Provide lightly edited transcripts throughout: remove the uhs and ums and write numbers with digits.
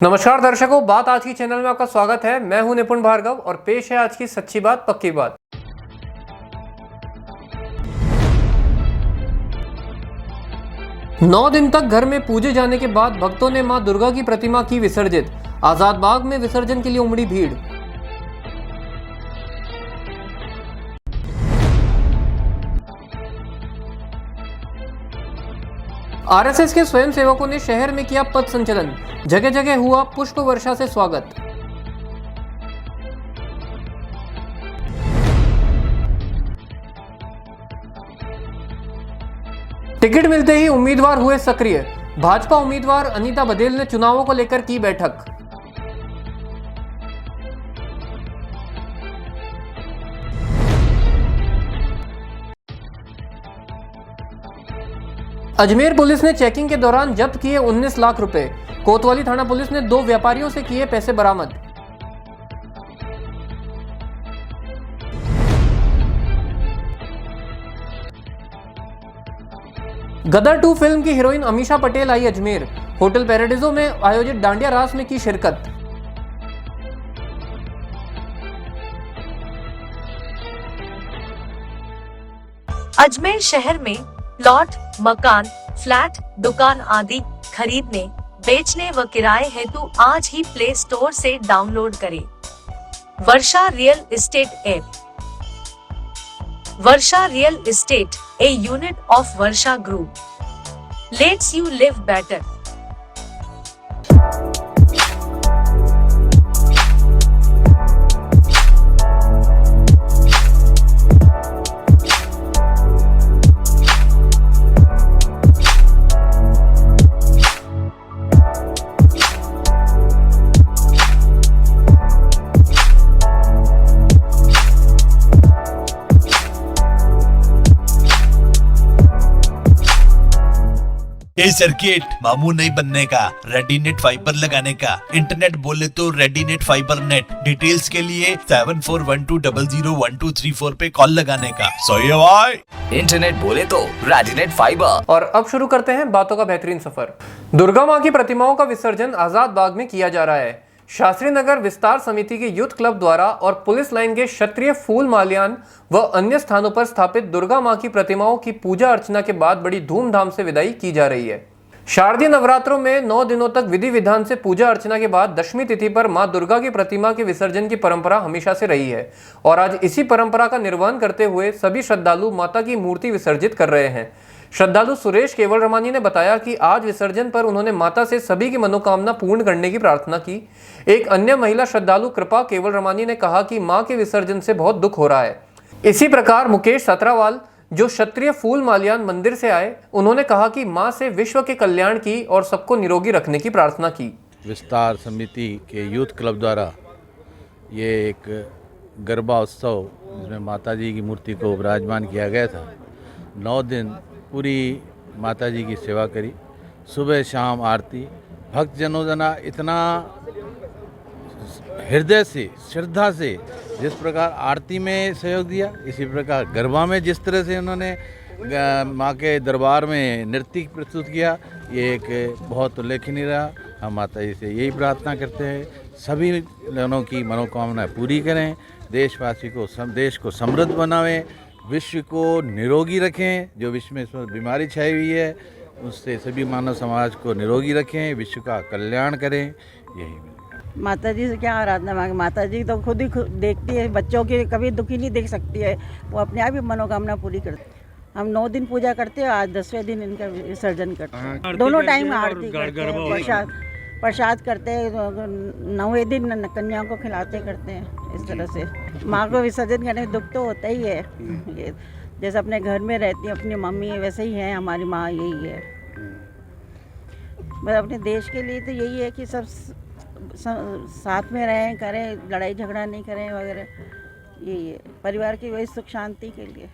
नमस्कार दर्शकों, बात आज की चैनल में आपका स्वागत है। मैं हूं निपुण भार्गव और पेश है आज की सच्ची बात पक्की बात। नौ दिन तक घर में पूजे जाने के बाद भक्तों ने मां दुर्गा की प्रतिमा की विसर्जित। आजाद बाग में विसर्जन के लिए उमड़ी भीड़। आरएसएस के स्वयंसेवकों ने शहर में किया पथ संचलन। जगह जगह हुआ पुष्प वर्षा से स्वागत। टिकट मिलते ही उम्मीदवार हुए सक्रिय। भाजपा उम्मीदवार अनीता बघेल ने चुनावों को लेकर की बैठक। अजमेर पुलिस ने चेकिंग के दौरान जब्त किए 19 लाख रुपए। कोतवाली थाना पुलिस ने 2 व्यापारियों से किए पैसे बरामद। गदर 2 फिल्म की हीरोइन अमीषा पटेल आई अजमेर। होटल पैराडिजो में आयोजित डांडिया रास में की शिरकत। अजमेर शहर में प्लॉट, मकान, फ्लैट, दुकान आदि खरीदने, बेचने व किराए हेतु आज ही प्ले स्टोर से डाउनलोड करें Varsha real estate app. Varsha real estate, a unit of Varsha group, lets you live better. ये सर्किट मामू नहीं बनने का, रेडीनेट फाइबर लगाने का। इंटरनेट बोले तो रेडीनेट फाइबर नेट। डिटेल्स के लिए 7412001234 पे कॉल लगाने का। सही है भाई। इंटरनेट बोले तो रेडीनेट फाइबर। और अब शुरू करते हैं बातों का बेहतरीन सफर। दुर्गा मां की प्रतिमाओं का विसर्जन आजाद बाग में किया जा रहा है। शास्त्री नगर विस्तार समिति के यूथ क्लब द्वारा और पुलिस लाइन के क्षत्रिय फूल माल्यान व अन्य स्थानों पर स्थापित दुर्गा मां की प्रतिमाओं की पूजा अर्चना के बाद बड़ी धूमधाम से विदाई की जा रही है। शारदीय नवरात्रों में 9 दिनों तक विधि विधान से पूजा अर्चना के बाद दशमी तिथि पर मां दुर्गा की प्रतिमा के विसर्जन की परंपरा हमेशा से रही है और आज इसी परंपरा का निर्वहन करते हुए सभी श्रद्धालु माता की मूर्ति विसर्जित कर रहे हैं। श्रद्धालु सुरेश केवल रमानी ने बताया कि आज विसर्जन पर उन्होंने माता से सभी की मनोकामना पूर्ण करने की प्रार्थना की। एक अन्य महिला श्रद्धालु कृपा केवल रमानी ने कहा कि मां के विसर्जन से बहुत दुख हो रहा है। इसी प्रकार मुकेश सतरावाल जो क्षत्रिय फूल माल्यान मंदिर से आए, उन्होंने कहा कि मां से विश्व के कल्याण की और सबको निरोगी रखने की प्रार्थना की। विस्तार समिति के यूथ क्लब द्वारा ये एक गरबा उत्सव जिसमें माता जी की मूर्ति को विराजमान किया गया था। 9 दिन पूरी माता जी की सेवा करी, सुबह शाम आरती। भक्तजनों जना इतना हृदय से, श्रद्धा से जिस प्रकार आरती में सहयोग दिया, इसी प्रकार गरबा में जिस तरह से उन्होंने माँ के दरबार में नृत्य प्रस्तुत किया, ये एक बहुत उल्लेखनीय रहा। हम माता जी से यही प्रार्थना करते हैं सभी लोगों की मनोकामना पूरी करें, देशवासी को देश को समृद्ध बनावें, विश्व को निरोगी रखें। जो विश्व में बीमारी छाई हुई है उससे सभी मानव समाज को निरोगी रखें, विश्व का कल्याण करें। यही माता जी से क्या आराधना मांगे। माता जी तो खुद ही देखती है, बच्चों की कभी दुखी नहीं देख सकती है, वो अपने आप ही मनोकामना पूरी करती है। हम 9 दिन पूजा करते हैं, आज 10वें दिन इनका विसर्जन करते हैं। दोनों टाइम आरती करते हैं, प्रसाद करते हैं, 9वें दिन कन्याओं को खिलाते करते हैं। इस तरह से माँ को विसर्जन करने में दुख तो होता ही है। ये जैसे अपने घर में रहती है अपनी मम्मी, वैसे ही है हमारी माँ, यही है। मतलब अपने देश के लिए तो यही है कि सब साथ में रहें, करें, लड़ाई झगड़ा नहीं करें वगैरह। यही है परिवार की वही सुख शांति के लिए।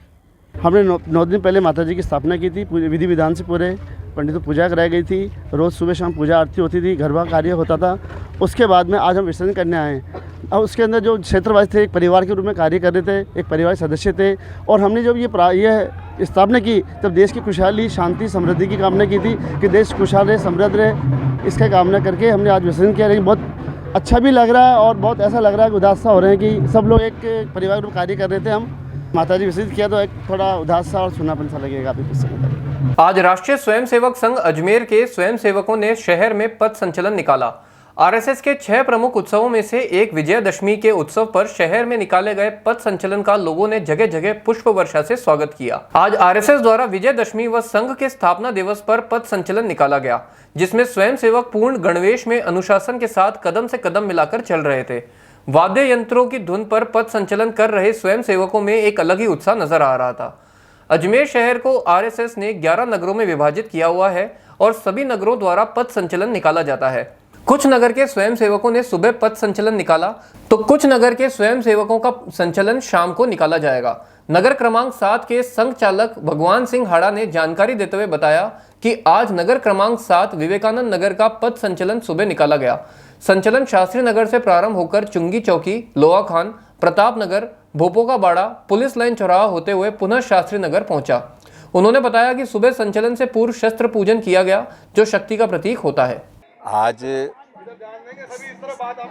हमने 9 दिन पहले माता जी की स्थापना की थी। विधि विधान से पूरे पंडितों पूजा कराई गई थी। रोज़ सुबह शाम पूजा आरती होती थी, गरबा कार्य होता था। उसके बाद में आज हम विसर्जन करने आए हैं। और उसके अंदर जो क्षेत्रवासी थे, एक परिवार के रूप में कार्य कर रहे थे, एक परिवार सदस्य थे। और हमने जब ये स्थापना की तब देश की खुशहाली, शांति, समृद्धि की कामना की थी कि देश खुशहाल रहे, समृद्ध रहे, इसका कामना करके हमने आज विसर्जन किया। लेकिन बहुत अच्छा भी लग रहा है और बहुत ऐसा लग रहा है कि उदास सा हो रहे हैं कि सब लोग एक परिवार के रूप में कार्य कर रहे थे। हम माता जी विसर्जित किया तो एक थोड़ा उदास सा और सुनापन सा लगेगा अभी कुछ समय तक। आज राष्ट्रीय स्वयंसेवक संघ अजमेर के स्वयंसेवकों ने शहर में पथ संचलन निकाला। आरएसएस के 6 प्रमुख उत्सवों में से एक विजयदशमी के उत्सव पर शहर में निकाले गए पथ संचलन का लोगों ने जगह जगह पुष्प वर्षा से स्वागत किया। आज आरएसएस द्वारा विजयदशमी व संघ के स्थापना दिवस पर पथ संचलन निकाला गया, जिसमें स्वयंसेवक पूर्ण गणवेश में अनुशासन के साथ कदम से कदम मिलाकर चल रहे थे। वाद्य यंत्रों की धुन पर पथ संचलन कर रहे स्वयंसेवकों में एक अलग ही उत्साह नजर आ रहा था। अजमेर शहर को आरएसएस ने 11 नगरों में विभाजित किया हुआ है और सभी नगरों द्वारा पथ संचलन निकाला जाता है। कुछ नगर के स्वयंसेवकों ने सुबह पथ संचलन निकाला तो कुछ नगर के स्वयंसेवकों का संचलन शाम को निकाला जाएगा। नगर क्रमांक 7 के संघ चालक भगवान सिंह हाड़ा ने जानकारी देते हुए बताया कि आज नगर क्रमांक 7 विवेकानंद नगर का पथ संचलन सुबह निकाला गया। संचलन शास्त्री नगर से प्रारंभ होकर चुंगी चौकी, लोहा खान, प्रताप नगर, भोपो का बाड़ा, पुलिस लाइन चौराहा होते हुए पुनः शास्त्री नगर पहुंचा। उन्होंने बताया कि सुबह संचलन से पूर्व शस्त्र पूजन किया गया, जो शक्ति का प्रतीक होता है। आज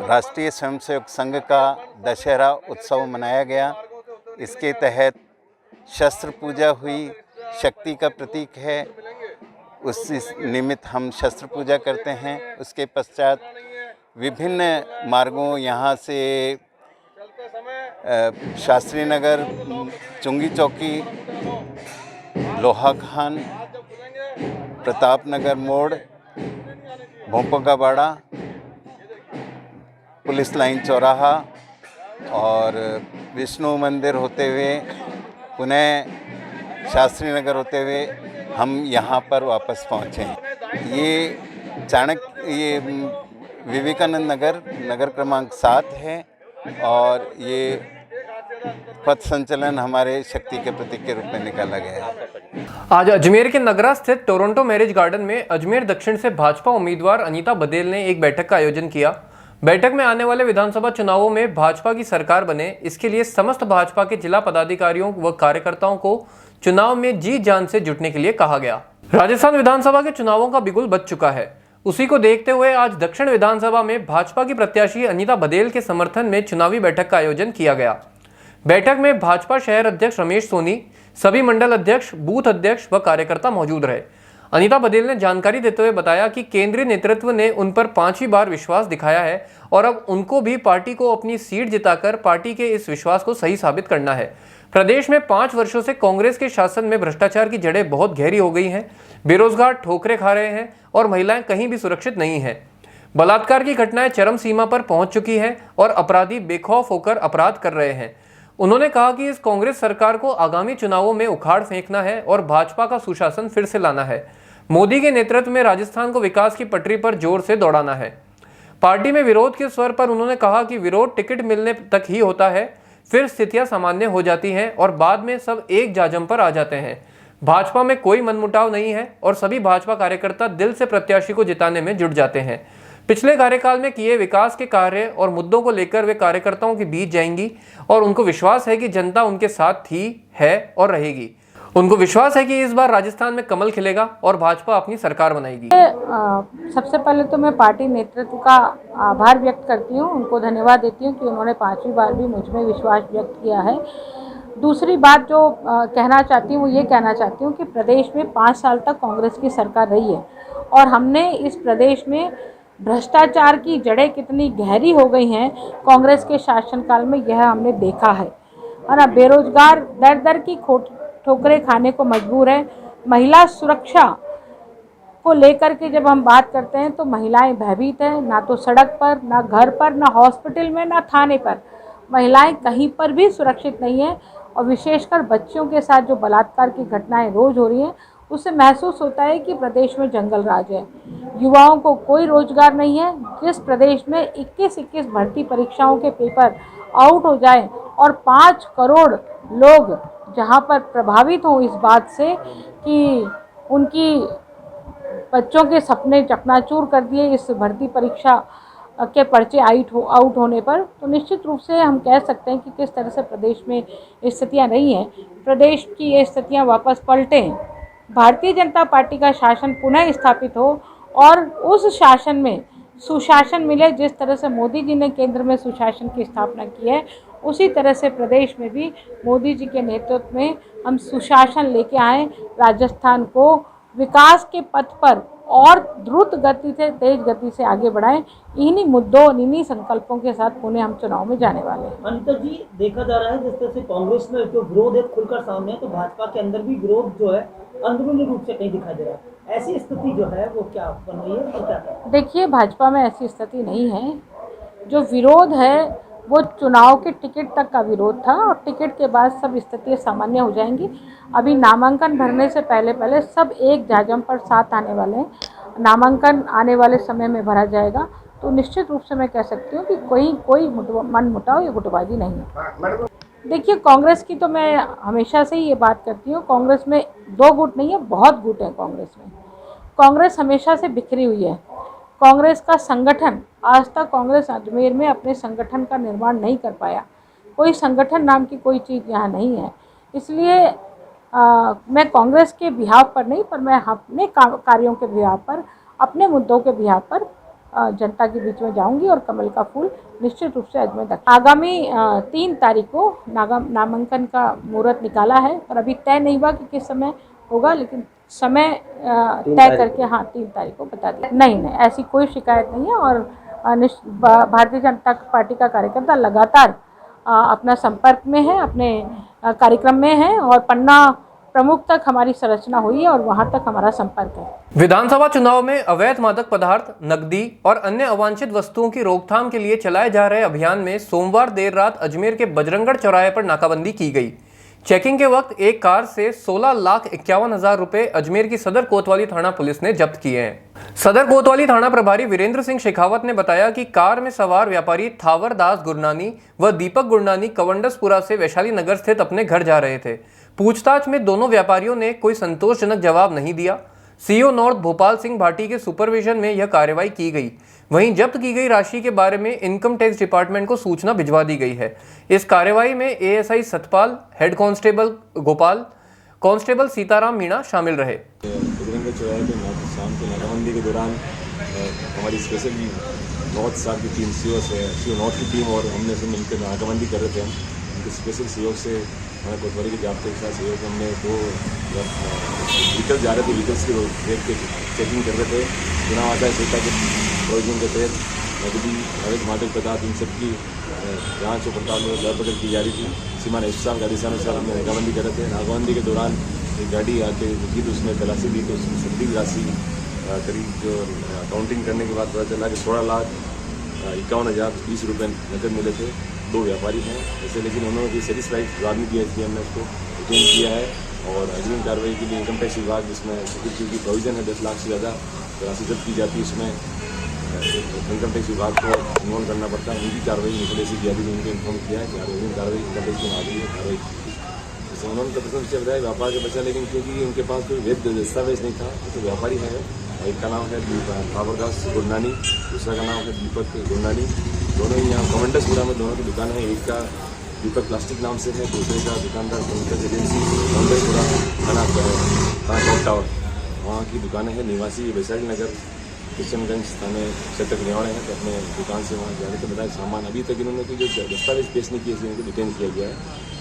राष्ट्रीय स्वयंसेवक संघ का दशहरा उत्सव मनाया गया। इसके तहत शस्त्र पूजा हुई, शक्ति का प्रतीक है, उस निमित्त हम शस्त्र पूजा करते हैं। उसके पश्चात विभिन्न मार्गों यहाँ से शास्त्री नगर, चुंगी चौकी, लोहा खान, प्रताप नगर मोड़, भोपो का बाड़ा, पुलिस लाइन चौराहा और विष्णु मंदिर होते हुए पुनः शास्त्री नगर होते हुए हम यहाँ पर वापस पहुँचे हैं। ये विवेकानंद नगर, नगर क्रमांक 7 है और ये पथ संचलन हमारे शक्ति के प्रतीक के रूप में निकाला गया है। आज अजमेर के नगरा स्थित टोरंटो मैरिज गार्डन में अजमेर दक्षिण से भाजपा उम्मीदवार अनीता बदेल ने एक बैठक का आयोजन किया। बैठक में आने वाले विधानसभा चुनावों में भाजपा की सरकार बने, इसके लिए समस्त भाजपा के जिला पदाधिकारियों व कार्यकर्ताओं को चुनाव में जी जान से जुटने के लिए कहा गया। राजस्थान विधानसभा के चुनावों का बिगुल बज चुका है। उसी को देखते हुए आज दक्षिण विधानसभा में भाजपा की प्रत्याशी अनीता बदेल के समर्थन में चुनावी बैठक का आयोजन किया गया। बैठक में भाजपा शहर अध्यक्ष रमेश सोनी, सभी मंडल अध्यक्ष, बूथ अध्यक्ष व कार्यकर्ता मौजूद रहे। अनीता बदेल ने जानकारी देते हुए बताया कि केंद्रीय नेतृत्व ने उन पर 5वीं बार विश्वास दिखाया है और अब उनको भी पार्टी को अपनी सीट जिताकर पार्टी के इस विश्वास को सही साबित करना है। प्रदेश में 5 वर्षों से कांग्रेस के शासन में भ्रष्टाचार की जड़ें बहुत गहरी हो गई हैं। बेरोजगार ठोकरें खा रहे हैं और महिलाएं कहीं भी सुरक्षित नहीं हैं। बलात्कार की घटनाएं चरम सीमा पर पहुंच चुकी हैं और अपराधी बेखौफ होकर अपराध कर रहे हैं। उन्होंने कहा कि इस कांग्रेस सरकार को आगामी चुनावों में उखाड़ फेंकना है और भाजपा का सुशासन फिर से लाना है। मोदी के नेतृत्व में राजस्थान को विकास की पटरी पर जोर से दौड़ाना है। पार्टी में विरोध के स्वर पर उन्होंने कहा कि विरोध टिकट मिलने तक ही होता है, फिर स्थितियां सामान्य हो जाती हैं और बाद में सब एक जाजम पर आ जाते हैं। भाजपा में कोई मनमुटाव नहीं है और सभी भाजपा कार्यकर्ता दिल से प्रत्याशी को जिताने में जुट जाते हैं। पिछले कार्यकाल में किए विकास के कार्य और मुद्दों को लेकर वे कार्यकर्ताओं के बीच जाएंगी और उनको विश्वास है कि जनता उनके साथ थी, है और रहेगी। उनको विश्वास है कि इस बार राजस्थान में कमल खिलेगा और भाजपा अपनी सरकार बनाएगी। सबसे पहले तो मैं पार्टी नेतृत्व का आभार व्यक्त करती हूँ, उनको धन्यवाद देती हूँ कि उन्होंने 5वीं बार भी मुझ में विश्वास व्यक्त किया है। दूसरी बात जो कहना चाहती हूँ वो ये कहना चाहती हूँ कि प्रदेश में 5 साल तक कांग्रेस की सरकार रही है और हमने इस प्रदेश में भ्रष्टाचार की जड़ें कितनी गहरी हो गई हैं कांग्रेस के शासनकाल में, यह हमने देखा है। और अब बेरोजगार दर दर की ठोकरें खाने को मजबूर है। महिला सुरक्षा को लेकर के जब हम बात करते हैं तो महिलाएं भयभीत हैं, ना तो सड़क पर, ना घर पर, ना हॉस्पिटल में, ना थाने पर। महिलाएं कहीं पर भी सुरक्षित नहीं है और विशेषकर बच्चियों के साथ जो बलात्कार की घटनाएं रोज़ हो रही हैं, उससे महसूस होता है कि प्रदेश में जंगल राज है। युवाओं को कोई रोजगार नहीं है। जिस प्रदेश में 21 भर्ती परीक्षाओं के पेपर आउट हो जाए और 5 करोड़ लोग जहां पर प्रभावित हों इस बात से कि उनकी बच्चों के सपने चकनाचूर कर दिए इस भर्ती परीक्षा के पर्चे आउट होने पर, तो निश्चित रूप से हम कह सकते हैं कि किस तरह से प्रदेश में स्थितियां रही हैं। प्रदेश की ये स्थितियां वापस पलटें, भारतीय जनता पार्टी का शासन पुनः स्थापित हो और उस शासन में सुशासन मिले। जिस तरह से मोदी जी ने केंद्र में सुशासन की स्थापना की है, उसी तरह से प्रदेश में भी मोदी जी के नेतृत्व में हम सुशासन लेके आएँ, राजस्थान को विकास के पथ पर और द्रुत गति से, तेज गति से आगे बढ़ाएं। इन्हीं मुद्दों, इन्हीं संकल्पों के साथ पुणे हम चुनाव में जाने वाले हैं। अनिता जी, देखा जा रहा है जिस तरह से कांग्रेस में जो विरोध है खुलकर सामने है, तो भाजपा के अंदर भी विरोध जो है अंदरूनी रूप से कहीं दिखाई दे रहा है। ऐसी स्थिति जो है वो क्या बन रही है और क्या? देखिए, भाजपा में ऐसी स्थिति नहीं है। जो विरोध है वो चुनाव के टिकट तक का विरोध था और टिकट के बाद सब स्थितियाँ सामान्य हो जाएंगी। अभी नामांकन भरने से पहले सब एक जाजम पर साथ आने वाले हैं। नामांकन आने वाले समय में भरा जाएगा, तो निश्चित रूप से मैं कह सकती हूँ कि कोई मनमुटाव या गुटबाजी नहीं है। देखिए, कांग्रेस की तो मैं हमेशा से ही ये बात करती हूँ, कांग्रेस में 2 गुट नहीं है, बहुत गुट हैं कांग्रेस में। कांग्रेस हमेशा से बिखरी हुई है। कांग्रेस का संगठन, आज तक कांग्रेस अजमेर में अपने संगठन का निर्माण नहीं कर पाया। कोई संगठन नाम की कोई चीज़ यहाँ नहीं है। इसलिए मैं कांग्रेस के बिहाव पर नहीं, पर मैं अपने कार्यों के बिहाव पर, अपने मुद्दों के बिहाव पर जनता के बीच में जाऊंगी और कमल का फूल निश्चित रूप से अजमेर तक। आगामी 3 तारीख को नामांकन का मुहूर्त निकाला है, पर अभी तय नहीं हुआ कि किस समय होगा, लेकिन समय तय करके 3 तारीख को बता दिया। नहीं, ऐसी कोई शिकायत नहीं है और भारतीय जनता पार्टी का कार्यकर्ता लगातार अपना संपर्क में है, अपने कार्यक्रम में है और पन्ना प्रमुख तक हमारी संरचना हुई है और वहां तक हमारा संपर्क है। विधानसभा चुनाव में अवैध मादक पदार्थ, नकदी और अन्य अवांछित वस्तुओं की रोकथाम के लिए चलाए जा रहे अभियान में सोमवार देर रात अजमेर के बजरंगगढ़ चौराहे पर नाकाबंदी की गई। चेकिंग के वक्त एक कार से 16,51,000 रुपए अजमेर की सदर कोतवाली थाना पुलिस ने जब्त किए हैं। सदर कोतवाली थाना प्रभारी वीरेंद्र सिंह शेखावत ने बताया कि कार में सवार व्यापारी थावर दास गुरनानी व दीपक गुरनानी कवंडसपुरा से वैशाली नगर स्थित अपने घर जा रहे थे। पूछताछ में दोनों व्यापारियों ने कोई संतोषजनक जवाब नहीं दिया। सीओ नॉर्थ भोपाल सिंह भाटी के सुपरविजन में यह कार्रवाई की गई। वहीं जब्त की गई राशि के बारे में इनकम टैक्स डिपार्टमेंट को सूचना भिजवा दी गई है। इस कार्रवाई में ASI Satpal, head constable Gopal, constable Sitaram Meena शामिल रहे। बजरंगगढ़ चौराहे पे शाम को नाकाबंदी के दौरान हमारी स्पेशल नॉर्थ साहब की टीम, सीओ नॉर्थ की टीम और हमने सब मिलकर नाकाबंदी कर रहे थे। उनके स्पेशल सहयोग से हमारे कोतवाली के जाब्ते के साथ सहयोग हमने 2 व्हीकल जा रहे थे, व्हीकल्स की रेट के चेकिंग कर रहे थे। चुनाव आचार संहिता के प्रोविजन के तहत नकदी, अवैध मादक पदार्थ, इन सब की जाँच और पड़ताल और धरपकड़ की जा रही थी। सीमा एहसास के आदेशानुसार हमने नाकाबंदी कर रहे थे। नाकाबंदी के दौरान एक गाड़ी आके रुकी तो उसमें तलाशी दी, तो उसमें सट्टी राशि करीब जो काउंटिंग करने के बाद पता चला कि 16,51,020 रुपये नकद मिले थे। 2 व्यापारी हैं ऐसे, लेकिन उन्होंने भी सेटिस्फाइड जवाब नहीं दिया, इसलिए हमने उसको रिटेन किया है। और अग्रिम कार्रवाई के लिए इनकम टैक्स विभाग, जिसमें सिक्योरिटी की प्रोविजन है 10 लाख से ज़्यादा राशि जब्त की जाती है, उसमें इनकम टैक्स विभाग को इन्वॉल्व करना पड़ता है। उनकी कार्रवाई निकले से किया थी, उनको इन्फॉर्म किया है कि अग्रिम कार्रवाई इनकम टैक्स में आ गई है कार्रवाई। जैसे उन्होंने प्रथम से बताया व्यापार का बचा, लेकिन क्योंकि उनके पास कोई वैध दस्तावेज नहीं था, तो व्यापारी है। एक का नाम है थावरदास गुरनानी, दूसरा का नाम है दीपक गुरनानी। दोनों ही यहाँ कवंडसपुरा में दोनों की दुकान है। एक का दीपक प्लास्टिक नाम से है, दूसरे का दुकानदार पंकज एजेंसी कवंडसपुरा थाना टावर, वहाँ की दुकानें हैं। निवासी वैशाली नगर किशनगंज थाने क्षेत्र के निवाड़े हैं। तो अपने दुकान से वहाँ जाने के बताया सामान अभी तक इन्होंने कोई जो दस्तावेज पेश नहीं किए, इसलिए इनको डिटेन किया गया है।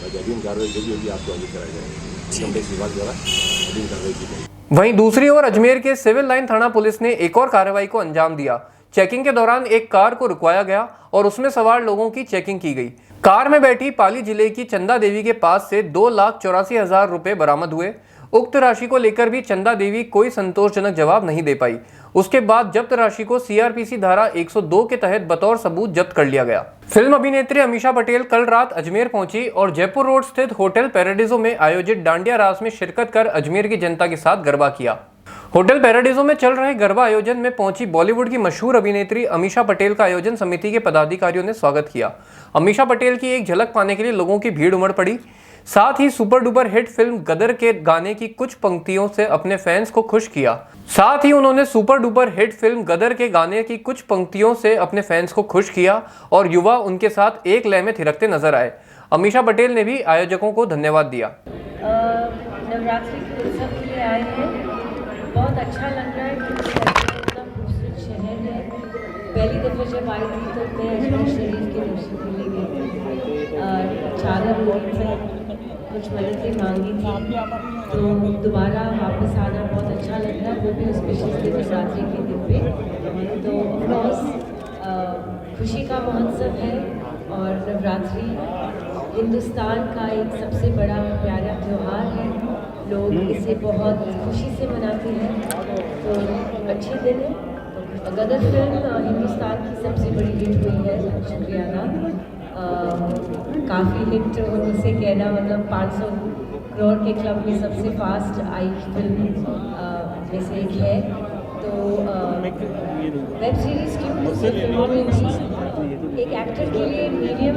बाकी अधीन कार्रवाई जो भी होगी आपको आगे कराई जाएगी। इनकम टैक्स विभाग द्वारा अधीन कार्रवाई की जाएगी। वहीं दूसरी ओर अजमेर के सिविल लाइन थाना पुलिस ने एक और कार्रवाई को अंजाम दिया। चेकिंग के दौरान एक कार को रुकवाया गया और उसमें सवार लोगों की चेकिंग की गई। कार में बैठी पाली जिले की चंदा देवी के पास से 2,84,000 रुपए बरामद हुए। उक्त राशि को लेकर भी चंदा देवी कोई संतोषजनक जवाब नहीं दे पाई। उसके बाद जब्त राशि को सीआरपीसी धारा 102 के तहत बतौर सबूत जब्त कर लिया गया। फिल्म अभिनेत्री अमीषा पटेल कल रात अजमेर पहुंची और जयपुर रोड स्थित होटल पैराडीजो में आयोजित डांडिया रास में शिरकत कर अजमेर की जनता के साथ गरबा किया। होटल पैराडीजो में चल रहे गरबा आयोजन में पहुंची बॉलीवुड की मशहूर अभिनेत्री अमीषा पटेल का आयोजन समिति के पदाधिकारियों ने स्वागत किया। अमीषा पटेल की एक झलक पाने के लिए लोगों की भीड़ उमड़ पड़ी। साथ ही सुपर डुपर हिट फिल्म गदर के गाने की कुछ पंक्तियों से अपने फैंस को खुश किया। साथ ही उन्होंने सुपर डुपर हिट फिल्म गदर के गाने की कुछ पंक्तियों से अपने फैंस को खुश किया और युवा उनके साथ एक लय में थिरकते नजर आए। अमीषा पटेल ने भी आयोजकों को धन्यवाद दिया। नवरात्रि के उत्सव के लिए आए हैं, बहुत अच्छा लग रहा है क्योंकि इतना खूबसूरत शहर है। पहली दफ़ा जब आई थी तो मैं अजमेर शरीफ के दर्शन के लिए गई थी। चादर मोल से कुछ मन्नतें मांगी थी, तो दोबारा वापस आना बहुत अच्छा लग रहा है, वो भी स्पेशली नवरात्रि के दिन पे। तो ऑफकोर्स खुशी का महोत्सव है और नवरात्रि हिंदुस्तान का एक सबसे बड़ा प्यारा त्यौहार है। लोग इसे बहुत खुशी से मनाते हैं, तो अच्छे दिन है। तो गदर फिल्म हिंदुस्तान की सबसे बड़ी हिट हुई है, शुक्रियाना। काफ़ी हिट होने से कहना मतलब 500 करोड़ के क्लब में सबसे फास्ट आई फिल्म में से एक है। तो वेब सीरीज़ क्यों फिल्मों में भी एक एक्टर के लिए मीडियम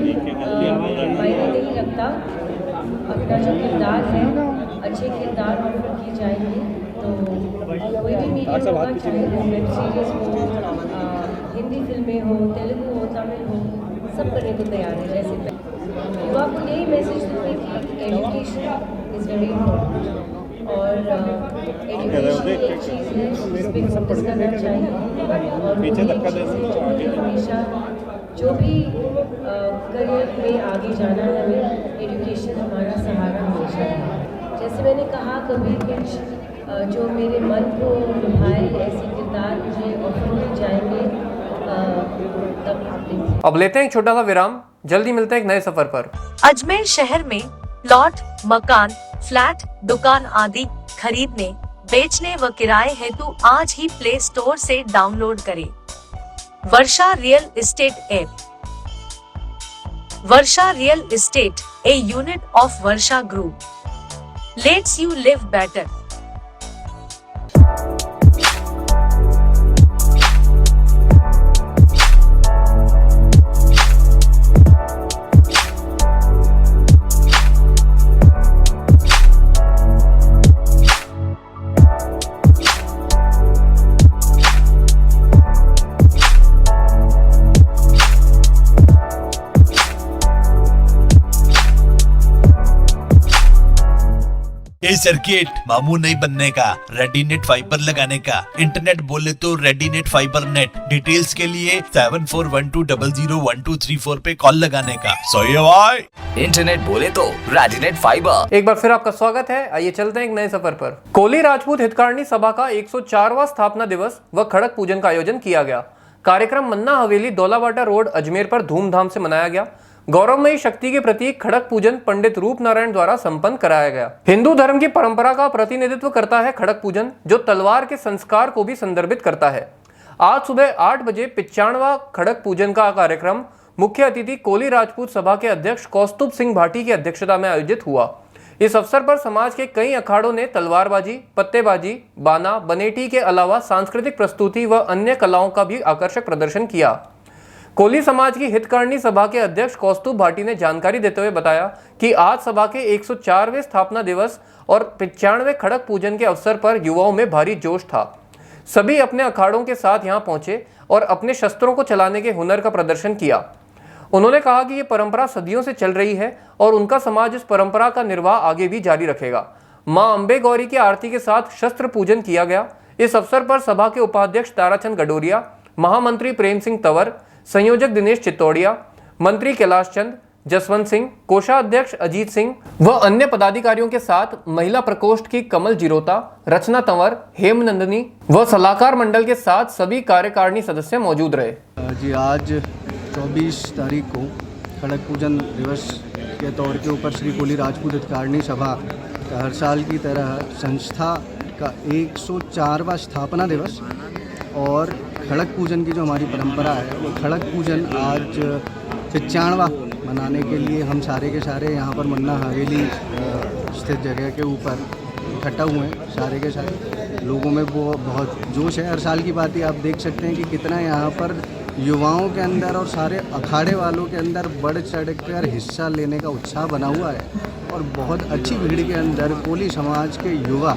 मायने नहीं रखता, अपना जो किरदार है अच्छे किरदार ऑफर किए जाएंगे तो कोई भी मीडियम होगा, चाहे वो वेब सीरीज़ हो, हिंदी फिल्में हो, तेलुगु हो, तमिल हो, सब करने को तैयार है। जैसे युवा को यही मैसेज दूँगी कि एजुकेशन इज़ वेरी इम्पोर्टेंट और एजुकेशन एक चीज़ है जिस पर फोकस करना चाहिए और हमेशा जो भी करियर में आगे जाना है हमें एजुकेशन हमारा सहारा हमेशा है। जैसे मैंने कहा कभी कुछ जो मेरे मन को लुभाए ऐसे किरदार मुझे ऑफर मिल जाएंगे तब। अब लेते हैं एक छोटा सा विराम, जल्दी मिलते हैं एक नए सफर पर। अजमेर शहर में प्लॉट, मकान, फ्लैट, दुकान आदि खरीदने, बेचने व किराए हेतु आज ही प्ले स्टोर से डाउनलोड करें Varsha real estate app. Varsha real estate, a unit of Varsha group, lets you live better. ए सर्किट मामू नहीं बनने का, रेडीनेट फाइबर लगाने का, इंटरनेट बोले तो रेडीनेट फाइबर नेट। डिटेल्स के लिए 7412001234 पे कॉल लगाने का। सो ये भाई इंटरनेट बोले तो रेडीनेट फाइबर। एक बार फिर आपका स्वागत है। आइए चलते हैं एक नए सफर पर। कोली राजपूत हितकारिणी सभा का 104वां स्थापना दिवस व खड़क पूजन का आयोजन किया गया। कार्यक्रम मन्ना हवेली दौलाबाटा रोड अजमेर पर धूमधाम से मनाया गया। गौरवमयी शक्ति के प्रतीक खड़क पूजन पंडित रूप नारायण द्वारा संपन्न कराया गया। हिंदू धर्म की परंपरा का प्रतिनिधित्व करता है खड़क पूजन, जो तलवार के संस्कार को भी संदर्भित करता है। आज सुबह 8 बजे 95वां खड़क पूजन का कार्यक्रम मुख्य अतिथि कोली राजपूत सभा के अध्यक्ष कौस्तुभ सिंह भाटी की अध्यक्षता में आयोजित हुआ। इस अवसर पर समाज के कई अखाड़ों ने तलवारबाजी, पत्तेबाजी, बाना, बनेटी के अलावा सांस्कृतिक प्रस्तुति व अन्य कलाओं का भी आकर्षक प्रदर्शन किया। कोली समाज की हितकारिणी सभा के अध्यक्ष कौस्तुभ भाटी ने जानकारी देते हुए बताया कि आज सभा के 104वें स्थापना दिवस और 95वें खड़क पूजन के अवसर पर युवाओं में भारी जोश था। सभी अपने अखाड़ों के साथ यहां पहुंचे और अपने शस्त्रों को चलाने के हुनर का प्रदर्शन किया। उन्होंने कहा कि ये परंपरा सदियों से चल रही है और उनका समाज इस परंपरा का निर्वाह आगे भी जारी रखेगा। मां अंबे गौरी की आरती के साथ शस्त्र पूजन किया गया। इस अवसर पर सभा के उपाध्यक्ष ताराचंद गडोरिया, महामंत्री प्रेम सिंह तंवर, संयोजक दिनेश चित्तौड़िया, मंत्री कैलाश चंद, जसवंत सिंह, कोषाध्यक्ष अजीत सिंह व अन्य पदाधिकारियों के साथ महिला प्रकोष्ठ की कमल जिरोता, रचना तंवर, हेमनंदनी व सलाहकार मंडल के साथ सभी कार्यकारिणी सदस्य मौजूद रहे। जी आज 24 तारीख को खड़क पूजन दिवस के तौर के ऊपर श्री कोली राजपूत हितकारिणी सभा का हर साल की तरह संस्था का 104वां स्थापना दिवस और खड़क पूजन की जो हमारी परंपरा है वो खड़क पूजन आज 95वां मनाने के लिए हम सारे के सारे यहाँ पर मन्ना हवेली स्थित जगह के ऊपर इकट्ठा हुए हैं। सारे के सारे लोगों में वो बहुत जोश है। हर साल की बात ही आप देख सकते हैं कि कितना यहाँ पर युवाओं के अंदर और सारे अखाड़े वालों के अंदर बढ़ चढ़ कर हिस्सा लेने का उत्साह बना हुआ है और बहुत अच्छी भीड़ के अंदर कोली समाज के युवा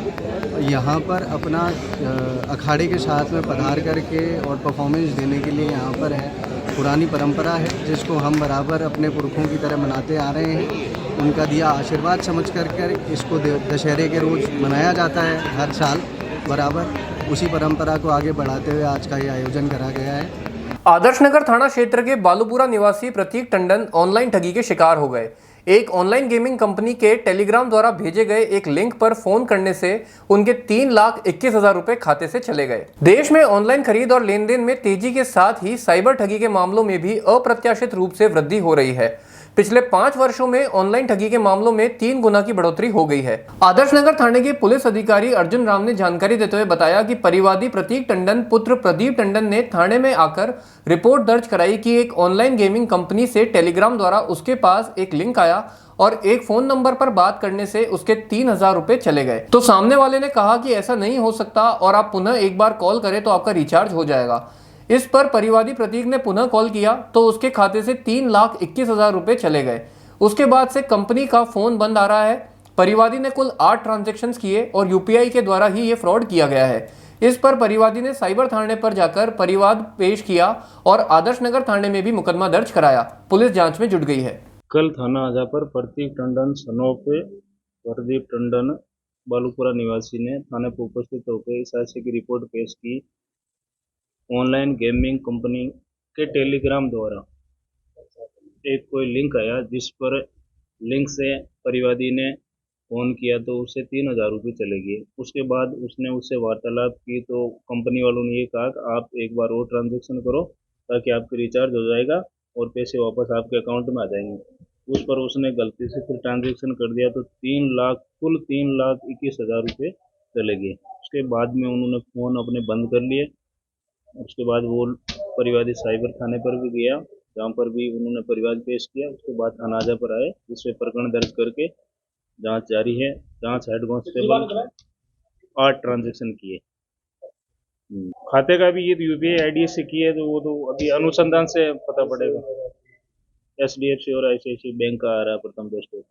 यहाँ पर अपना अखाड़े के साथ में पधार करके और परफॉर्मेंस देने के लिए यहाँ पर है। पुरानी परंपरा है जिसको हम बराबर अपने पुरखों की तरह मनाते आ रहे हैं। उनका दिया आशीर्वाद समझ कर इसको दशहरे के रोज़ मनाया जाता है हर साल बराबर। उसी परंपरा को आगे बढ़ाते हुए आज का ये आयोजन करा गया है। आदर्श नगर थाना क्षेत्र के बालूपुरा निवासी प्रतीक टंडन ऑनलाइन ठगी के शिकार हो गए। एक ऑनलाइन गेमिंग कंपनी के टेलीग्राम द्वारा भेजे गए एक लिंक पर फोन करने से उनके 3,21,000 रुपए खाते से चले गए। देश में ऑनलाइन खरीद और लेन देन में तेजी के साथ ही साइबर ठगी के मामलों में भी अप्रत्याशित रूप से वृद्धि हो रही है। पिछले 5 वर्षों में ऑनलाइन ठगी के मामलों में 3 गुना की बढ़ोतरी हो गई है। आदर्श नगर थाने के पुलिस अधिकारी अर्जुन राम ने जानकारी देते हुए बताया कि परिवादी प्रतीक टंडन पुत्र प्रदीप टंडन ने थाने में आकर रिपोर्ट दर्ज कराई कि एक ऑनलाइन गेमिंग कंपनी से टेलीग्राम द्वारा उसके पास एक लिंक आया और एक फोन नंबर पर बात करने से उसके 3,000 रुपए चले गए। तो सामने वाले ने कहा कि ऐसा नहीं हो सकता और आप पुनः एक बार कॉल करें तो आपका रिचार्ज हो जाएगा। इस पर परिवादी प्रतीक ने पुनः कॉल किया तो उसके खाते से 3,21,000 रुपए चले गए। उसके बाद से कंपनी का फोन बंद आ रहा है। परिवादी ने कुल 8 ट्रांजैक्शंस किए और यूपीआई के द्वारा ही ये फ्रॉड किया गया है। इस पर परिवादी ने साइबर थाने पर जाकर परिवाद पेश किया और आदर्श नगर थाने में भी मुकदमा दर्ज कराया। पुलिस जांच में जुट गई है। कल थाना आजा पर प्रतीक टंडन सनोपे प्रदीप टंडन बालूपुरा निवासी ने थाने पर उपस्थित होकर इस आशय की रिपोर्ट पेश की। ऑनलाइन गेमिंग कंपनी के टेलीग्राम द्वारा एक कोई लिंक आया जिस पर लिंक से परिवादी ने फ़ोन किया तो उससे 3,000 रुपये चले गए। उसके बाद उसने उससे वार्तालाप की तो कंपनी वालों ने ये कहा कि आप एक बार और ट्रांजैक्शन करो ताकि आपका रिचार्ज हो जाएगा और पैसे वापस आपके अकाउंट में आ जाएंगे। उस पर उसने गलती से फिर ट्रांजैक्शन कर दिया तो कुल 3,21,000 रुपये चले गए। उसके बाद में उन्होंने फ़ोन अपने बंद कर लिए। उसके बाद वो परिवादी साइबर थाने पर भी गया जहाँ पर भी उन्होंने परिवाद पेश किया। उसके बाद थानाजा पर आए जिसमें प्रकरण दर्ज करके जांच जारी है। जांच हेड कांस्टेबल 8 ट्रांजैक्शन किए। खाते का भी ये यूपीआई आईडी से किए तो वो तो अभी अनुसंधान से पता पड़ेगा। एचडीएफसी और आईसीआईसी बैंक का आ रहा है प्रथम दृष्टि।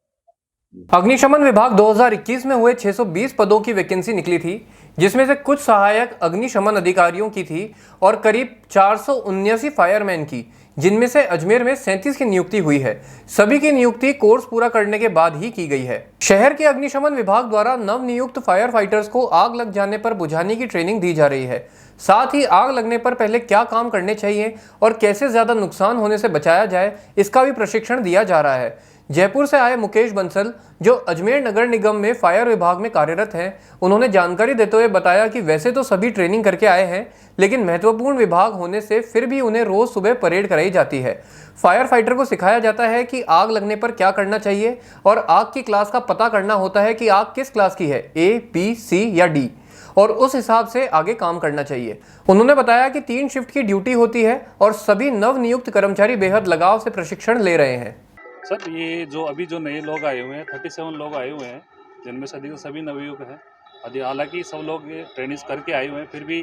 अग्निशमन विभाग 2021 में हुए 620 पदों की वैकेंसी निकली थी, जिसमें से कुछ सहायक अग्निशमन अधिकारियों की थी और करीब 479 फायरमैन की, जिनमें से अजमेर में 37 की नियुक्ति हुई है। सभी की नियुक्ति कोर्स पूरा करने के बाद ही की गई है। शहर के अग्निशमन विभाग द्वारा नव नियुक्त फायर फाइटर्स को आग लग जाने पर बुझाने की ट्रेनिंग दी जा रही है। साथ ही आग लगने पर पहले क्या काम करने चाहिए और कैसे ज्यादा नुकसान होने से बचाया जाए, इसका भी प्रशिक्षण दिया जा रहा है। जयपुर से आए मुकेश बंसल, जो अजमेर नगर निगम में फायर विभाग में कार्यरत हैं, उन्होंने जानकारी देते हुए बताया कि वैसे तो सभी ट्रेनिंग करके आए हैं, लेकिन महत्वपूर्ण विभाग होने से फिर भी उन्हें रोज सुबह परेड कराई जाती है। फायर फाइटर को सिखाया जाता है कि आग लगने पर क्या करना चाहिए और आग की क्लास का पता करना होता है कि आग किस क्लास की है, ए, बी, सी या डी, और उस हिसाब से आगे काम करना चाहिए। उन्होंने बताया कि 3 शिफ्ट की ड्यूटी होती है और सभी नव नियुक्त कर्मचारी बेहद लगाव से प्रशिक्षण ले रहे हैं। सर, ये जो अभी जो नए लोग आए हुए हैं, 37 लोग आए हुए हैं, जिनमें से अधिकतर सभी नवयुवक हैं। हालांकि सब लोग ट्रेनिंग करके आए हुए हैं, फिर भी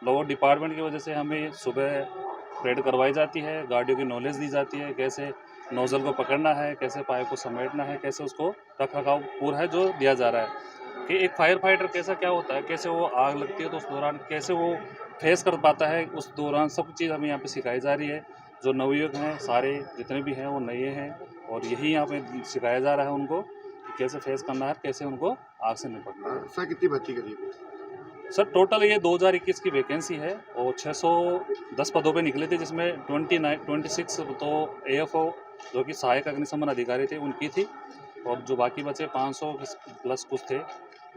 लोगों डिपार्टमेंट की वजह से हमें सुबह परेड करवाई जाती है, गाड़ियों की नॉलेज दी जाती है, कैसे नोजल को पकड़ना है, कैसे पाइप को समेटना है, कैसे उसको रख रखाव पूरा है जो दिया जा रहा है कि एक फायर फाइटर कैसा क्या होता है, कैसे वो आग लगती है तो उस दौरान कैसे वो फेस कर पाता है। उस दौरान सब चीज़ हमें यहाँ पे सिखाई जा रही है। जो नवयुवक हैं सारे जितने भी हैं वो नए हैं और यही यहाँ पे सिखाया जा रहा है उनको कि कैसे फेस करना है, कैसे उनको आग से निपटना है। सर, कितनी भर्ती करी है? सर, टोटल ये 2021 की वैकेंसी है और 610 पदों पे निकले थे, जिसमें 26 तो AFO जो कि सहायक अग्निशमन अधिकारी थे उनकी थी और जो बाकी बचे 500 प्लस कुछ थे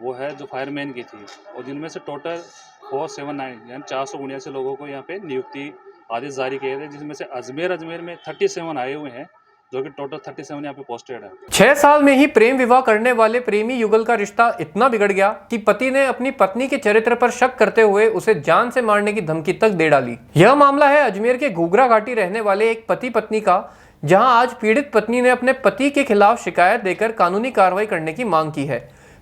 वो है जो फायरमैन की थी, और जिनमें से टोटल 479 यानी 479 लोगों को यहाँ पे नियुक्ति आदेश जारी किए थे, जिसमें से अजमेर में 37 आए हुए हैं, जो कि टोटल 37 यहाँ पे पोस्टेड है। 6 साल में ही प्रेम विवाह करने वाले प्रेमी युगल का रिश्ता इतना बिगड़ गया कि पति ने अपनी पत्नी के चरित्र पर शक करते हुए उसे जान से मारने की धमकी तक दे डाली। यह मामला है अजमेर के घूघरा घाटी रहने वाले एक पति पत्नी का, जहां आज पीड़ित पत्नी ने अपने पति के खिलाफ शिकायत देकर कानूनी कार्रवाई करने की मांग की है।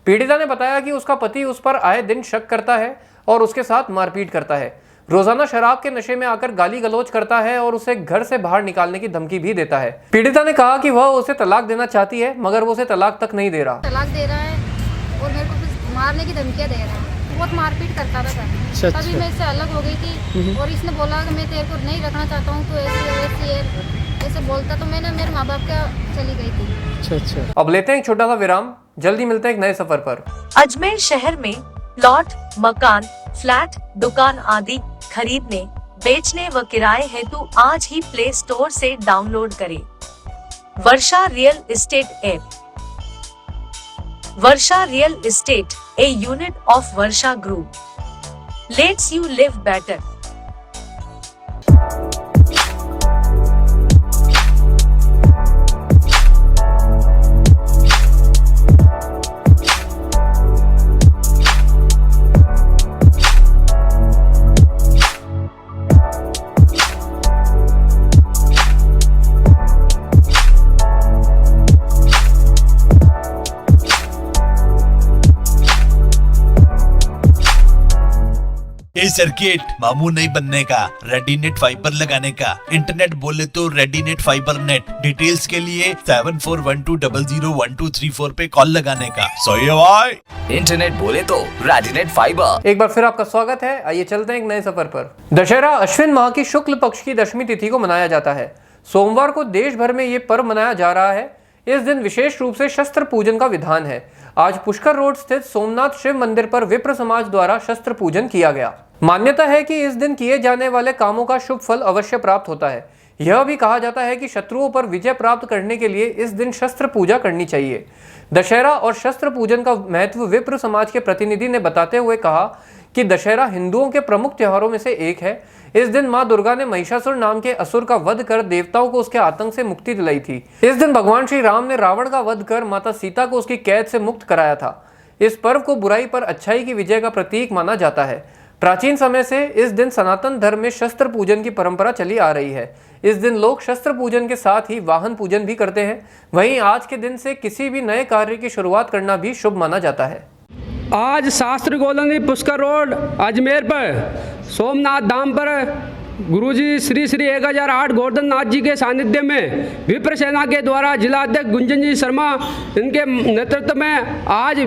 पीड़िता ने बताया कि उसका पति उस पर आए दिन शक करता है और उसके साथ मारपीट करता है। रोजाना शराब के नशे में आकर गाली गलौज करता है और उसे घर से बाहर निकालने की धमकी भी देता है। पीड़िता ने कहा कि वह उसे तलाक देना चाहती है, मगर वो उसे तलाक तक नहीं दे रहा। तलाक दे रहा है और मेरे को मारने की धमकियां दे रहा है, बहुत मारपीट करता था सर। तभी मैं इससे अलग हो गई थी और इसने बोला कि मैं तेरे को नहीं रखना चाहता हूँ, तो ऐसे बोलता, तो मैंने मेरे माँ बाप का चली गई थी। अच्छा। अब लेते हैं एक छोटा सा विराम, जल्दी मिलते हैं एक नए सफर पर। अजमेर शहर में प्लॉट, मकान, फ्लैट, दुकान आदि खरीदने, बेचने व किराए हेतु आज ही प्ले स्टोर से डाउनलोड करें Varsha real estate app. Varsha real estate, a unit of Varsha Group, lets you live better. ए सर्किट मामू नहीं बनने का, रेडीनेट फाइबर लगाने का, इंटरनेट बोले तो रेडीनेट फाइबर नेट। डिटेल्स के लिए 7412001234 पे कॉल लगाने का। सही है भाई। इंटरनेट बोले तो रेडीनेट फाइबर। एक बार फिर आपका स्वागत है। आइए चलते हैं एक नए सफर पर। दशहरा अश्विन माह की शुक्ल पक्ष की दशमी तिथि को मनाया जाता है। सोमवार को देश भर में ये पर्व मनाया जा रहा है। इस दिन विशेष रूप से शस्त्र पूजन का विधान है। आज पुष्कर रोड स्थित सोमनाथ शिव मंदिर पर विप्र समाज द्वारा शस्त्र पूजन किया गया। मान्यता है कि इस दिन किए जाने वाले कामों का शुभ फल अवश्य प्राप्त होता है। यह भी कहा जाता है कि शत्रुओं पर विजय प्राप्त करने के लिए इस दिन शस्त्र पूजा करनी चाहिए। दशहरा और शस्त्र पूजन का महत्व विप्र समाज के प्रतिनिधि ने बताते हुए कहा कि दशहरा हिंदुओं के प्रमुख त्योहारों में से एक है। इस दिन मां दुर्गा ने महिषासुर नाम के असुर का वध कर देवताओं को उसके आतंक से मुक्ति दिलाई थी। इस दिन भगवान श्री राम ने रावण का वध कर माता सीता को उसकी कैद से मुक्त कराया था। इस पर्व को बुराई पर अच्छाई की विजय का प्रतीक माना जाता है। प्राचीन समय से इस दिन सनातन धर्म में शस्त्र पूजन की परंपरा चली आ रही है। इस दिन लोग शस्त्र पूजन के साथ ही वाहन पूजन भी करते हैं। वहीं आज के दिन से किसी भी नए कार्य की शुरुआत करना भी शुभ माना जाता है। आज शास्त्री कॉलोनी पुष्कर रोड अजमेर पर सोमनाथ धाम पर गुरुजी श्री श्री 1008 गोवर्धन नाथ जी के सानिध्य में विप्र सेना के द्वारा जिलाध्यक्ष गुंजन जी शर्मा इनके नेतृत्व में आज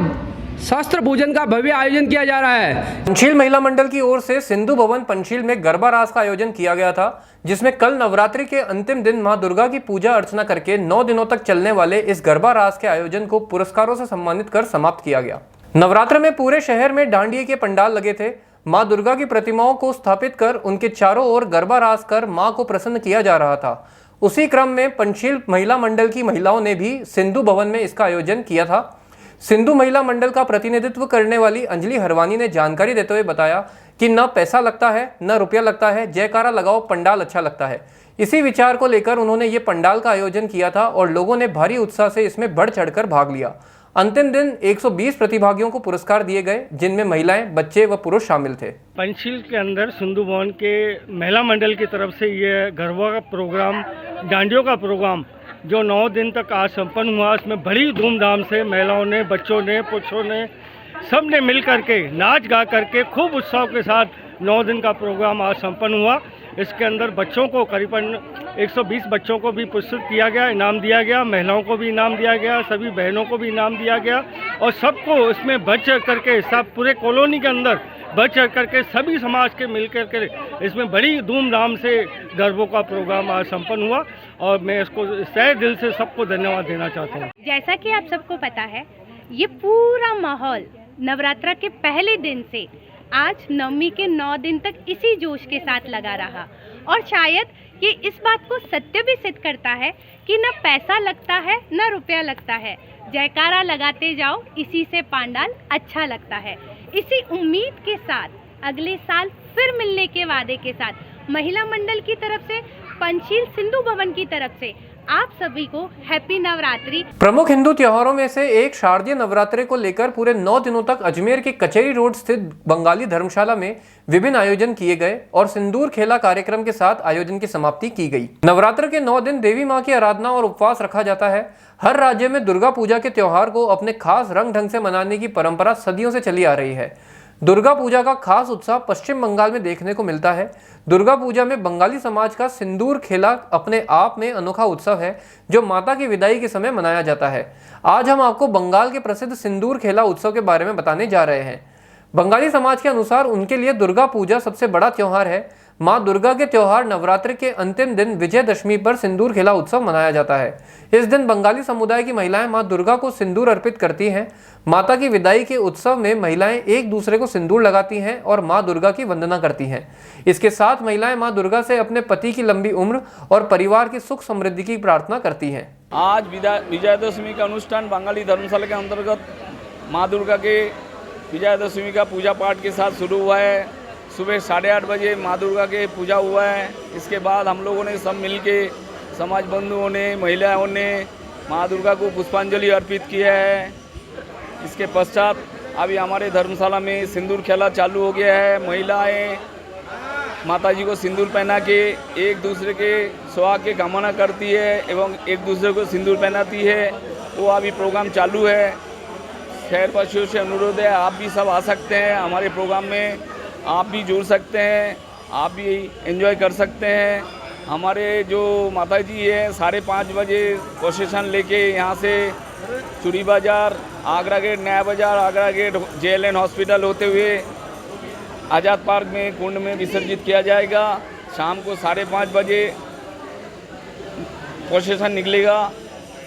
शस्त्र पूजन का भव्य आयोजन किया जा रहा है। पंचशील महिला मंडल की ओर से सिंधु भवन पंचशील में गरबा रास का आयोजन किया गया था, जिसमें कल नवरात्रि के अंतिम दिन मां दुर्गा की पूजा अर्चना करके 9 दिनों तक चलने वाले इस गरबा रास के आयोजन को पुरस्कारों से सम्मानित कर समाप्त किया गया। नवरात्र में पूरे शहर में डांडिये के पंडाल लगे थे। मां दुर्गा की प्रतिमाओं को स्थापित कर उनके चारों ओर गरबा रास कर मां को प्रसन्न किया जा रहा था। उसी क्रम में पंचशील महिला मंडल की महिलाओं ने भी सिंधु भवन में इसका आयोजन किया था। सिंधु महिला मंडल का प्रतिनिधित्व करने वाली अंजलि हरवानी ने जानकारी देते हुए बताया कि न पैसा लगता है न रुपया लगता है, जयकारा लगाओ, पंडाल अच्छा लगता है। इसी विचार को लेकर उन्होंने ये पंडाल का आयोजन किया था और लोगों ने भारी उत्साह से इसमें बढ़ चढ़कर भाग लिया। अंतिम दिन 120 प्रतिभागियों को पुरस्कार दिए गए, जिनमें महिलाएं, बच्चे व पुरुष शामिल थे। पंचशील के अंदर सिंधु भवन के महिला मंडल की तरफ से ये गरबा का प्रोग्राम, डांडियों का प्रोग्राम जो 9 दिन तक आज संपन्न हुआ, उसमें बड़ी धूमधाम से महिलाओं ने, बच्चों ने, पुरुषों ने, सब ने मिल करके नाच गा करके खूब उत्साह के साथ 9 दिन का प्रोग्राम आज संपन्न हुआ। इसके अंदर बच्चों को करीबन 120 बच्चों को भी पुरस्कृत किया गया, इनाम दिया गया, महिलाओं को भी इनाम दिया गया, सभी बहनों को भी इनाम दिया गया और सबको इसमें बढ़ चढ़ करके, सब पूरे कॉलोनी के अंदर बढ़ चढ़ करके सभी समाज के मिल करके इसमें बड़ी धूमधाम से गरबों का प्रोग्राम आज संपन्न हुआ और मैं इसको तहे दिल से सबको धन्यवाद देना चाहता हूँ। जैसा कि आप सबको पता है, ये पूरा माहौल नवरात्रा के पहले दिन से आज नवमी के 9 दिन तक इसी जोश के साथ लगा रहा और शायद ये इस बात को सत्य भी सिद्ध करता है कि न पैसा लगता है न रुपया लगता है, जयकारा लगाते जाओ, इसी से पंडाल अच्छा लगता है। इसी उम्मीद के साथ अगले साल फिर मिलने के वादे के साथ महिला मंडल की तरफ से, पंचशील सिंधु भवन की तरफ से आप सभी को हैप्पी नवरात्रि। प्रमुख हिंदू त्योहारों में से एक शारदीय नवरात्रि को लेकर पूरे 9 दिनों तक अजमेर के कचहरी रोड स्थित बंगाली धर्मशाला में विभिन्न आयोजन किए गए और सिंदूर खेला कार्यक्रम के साथ आयोजन की समाप्ति की गई। नवरात्र के 9 दिन देवी मां की आराधना और उपवास रखा जाता है। हर राज्य में दुर्गा पूजा के त्योहार को अपने खास रंग ढंग से मनाने की परंपरा सदियों से चली आ रही है। दुर्गा पूजा का खास उत्साह पश्चिम बंगाल में देखने को मिलता है। दुर्गा पूजा में बंगाली समाज का सिंदूर खेला अपने आप में अनोखा उत्सव है जो माता की विदाई के समय मनाया जाता है। आज हम आपको बंगाल के प्रसिद्ध सिंदूर खेला उत्सव के बारे में बताने जा रहे हैं। बंगाली समाज के अनुसार उनके लिए दुर्गा पूजा सबसे बड़ा त्योहार है। माँ दुर्गा के त्योहार नवरात्र के अंतिम दिन विजयदशमी पर सिंदूर खेला उत्सव मनाया जाता है। इस दिन बंगाली समुदाय की महिलाएं माँ दुर्गा को सिंदूर अर्पित करती हैं। माता की विदाई के उत्सव में महिलाएं एक दूसरे को सिंदूर लगाती हैं और माँ दुर्गा की वंदना करती हैं। इसके साथ महिलाएं माँ दुर्गा से अपने पति की लंबी उम्र और परिवार की सुख समृद्धि की प्रार्थना करती हैं। आज विजयदशमी का अनुष्ठान बंगाली धर्मशाला के अंतर्गत माँ दुर्गा के विजयदशमी का पूजा पाठ के साथ शुरू हुआ है। सुबह 8:30 बजे माँ दुर्गा के पूजा हुआ है। इसके बाद हम लोगों ने सब मिल के समाज बंधुओं ने महिलाओं ने माँ दुर्गा को पुष्पांजलि अर्पित किया है। इसके पश्चात अभी हमारे धर्मशाला में सिंदूर खेला चालू हो गया है। महिलाएं माताजी को सिंदूर पहना के एक दूसरे के सुहाग की कामना करती है एवं एक दूसरे को सिंदूर पहनाती है। वो अभी प्रोग्राम चालू है। शहरवासियों से अनुरोध है, आप भी सब आ सकते हैं हमारे प्रोग्राम में, आप भी जुड़ सकते हैं, आप भी एंजॉय कर सकते हैं। हमारे जो माताजी है 5:30 बजे प्रोसेशन लेके यहाँ से चूड़ी बाज़ार, आगरा गेट, नया बाज़ार, आगरा गेट, JLN हॉस्पिटल होते हुए आज़ाद पार्क में कुंड में विसर्जित किया जाएगा। शाम को 5:30 बजे प्रोसेशन निकलेगा।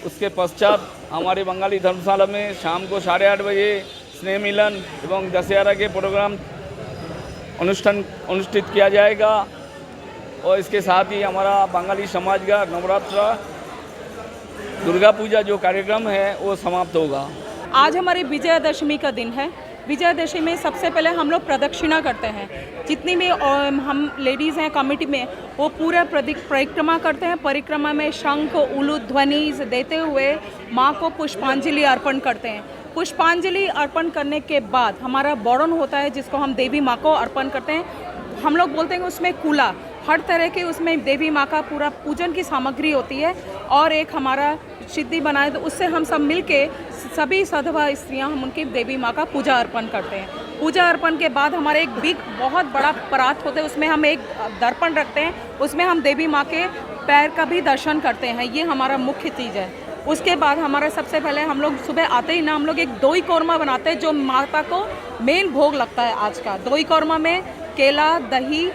उसके पश्चात हमारे बंगाली धर्मशाला में शाम को 8:30 बजे स्नेह मिलन एवं दशहरा के प्रोग्राम अनुष्ठित किया जाएगा। और इसके साथ ही हमारा बंगाली समाज का नवरात्र दुर्गा पूजा जो कार्यक्रम है वो समाप्त होगा। आज हमारी विजयदशमी का दिन है। विजयदशमी में सबसे पहले हम लोग प्रदक्षिणा करते हैं। जितनी भी हम लेडीज़ हैं कमेटी में वो पूरा परिक्रमा करते हैं। परिक्रमा में शंख उलूद ध्वनि देते हुए माँ को पुष्पांजलि अर्पण करते हैं। पुष्पांजलि अर्पण करने के बाद हमारा बौड़न होता है जिसको हम देवी माँ को अर्पण करते हैं। हम लोग बोलते हैं उसमें कूला, हर तरह के उसमें देवी माँ का पूरा पूजन की सामग्री होती है और एक हमारा सिद्धि बनाए तो उससे हम सब मिलके सभी सधवा स्त्रियां हम उनकी देवी माँ का पूजा अर्पण करते हैं। पूजा अर्पण के बाद हमारे एक बिग बहुत बड़ा परात होता है, उसमें हम एक दर्पण रखते हैं, उसमें हम देवी माँ के पैर का भी दर्शन करते हैं। ये हमारा मुख्य चीज़ है। उसके बाद हमारा सबसे पहले हम लोग सुबह आते ही ना हम लोग एक दोई कौरमा बनाते हैं जो माता को मेन भोग लगता है आज का। दोई कौरमा में केला, दही,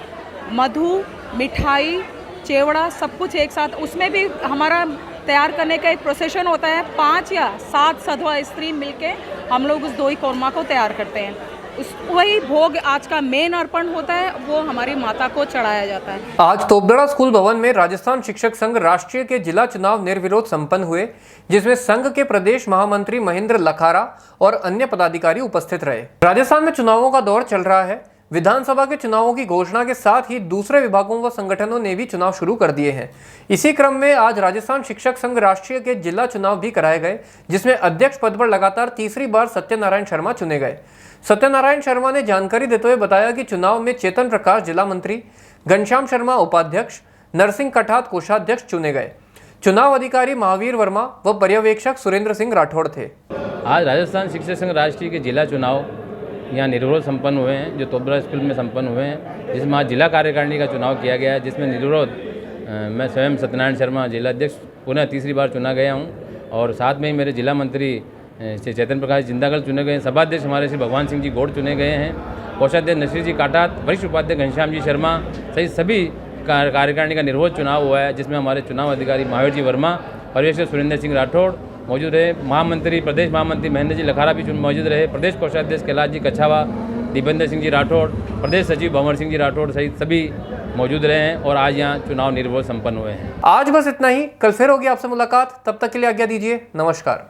मधु, मिठाई, चेवड़ा सब कुछ एक साथ, उसमें भी हमारा तैयार करने का एक प्रोसेशन होता है। 5 या 7 सधवा स्त्री मिलके हम लोग उस दोई कौरमा को तैयार करते हैं। वही भोग आज का मेन अर्पण होता है, वो हमारी माता को चढ़ाया जाता है। आज तोपदड़ा स्कूल भवन में राजस्थान शिक्षक संघ राष्ट्रीय के जिला चुनाव निर्विरोध संपन्न हुए, जिसमें संघ के प्रदेश महामंत्री महेंद्र लखारा और अन्य पदाधिकारी उपस्थित रहे। राजस्थान में चुनावों का दौर चल रहा है। विधानसभा के चुनावों की घोषणा के साथ ही दूसरे विभागों व संगठनों ने भी चुनाव शुरू कर दिए हैं। इसी क्रम में आज राजस्थान शिक्षक संघ राष्ट्रीय के जिला चुनाव भी कराए गए, जिसमें अध्यक्ष पद पर लगातार तीसरी बार सत्यनारायण शर्मा चुने गए। सत्यनारायण शर्मा ने जानकारी देते हुए बताया कि चुनाव में चेतन प्रकाश जिला मंत्री, घनश्याम शर्मा उपाध्यक्ष, नरसिंह कठात कोषाध्यक्ष चुने गए। चुनाव अधिकारी महावीर वर्मा व पर्यवेक्षक सुरेंद्र सिंह राठौड़ थे। आज राजस्थान शिक्षक संघ राष्ट्रीय के जिला चुनाव यहाँ निर्विरोध संपन्न हुए हैं, जो तोपदड़ा स्कूल में संपन्न हुए हैं, जिसमें आज जिला कार्यकारिणी का चुनाव किया गया है, जिसमें निर्विरोध मैं स्वयं सत्यनारायण शर्मा जिला अध्यक्ष पुनः तीसरी बार चुना गया हूँ और साथ में ही मेरे जिला मंत्री श्री चेतन प्रकाश जिंदागढ़ चुने गए हैं। सभाध्यक्ष हमारे श्री भगवान सिंह जी गौड़ चुने गए हैं। कोषाध्यक्ष नसीर जी काटात, वरिष्ठ उपाध्यक्ष घनश्याम जी शर्मा सहित सभी कार्यकारिणी का निर्विरोध चुनाव हुआ है, जिसमें हमारे चुनाव अधिकारी महावीर जी वर्मा, पर्यवेक्षक सुरेंद्र सिंह राठौड़ मौजूद रहे। महामंत्री प्रदेश महामंत्री महेंद्र जी लखारा भी मौजूद रहे। प्रदेश कोषाध्यक्ष कैलाश जी कछावा, दीपेंद्र सिंह जी राठौड़, प्रदेश सचिव भंवर सिंह जी राठौड़ सहित सभी मौजूद रहे हैं और आज यहाँ चुनाव निर्विरोध संपन्न हुए हैं। आज बस इतना ही। कल फिर होगी आपसे मुलाकात। तब तक के लिए आज्ञा दीजिए। नमस्कार।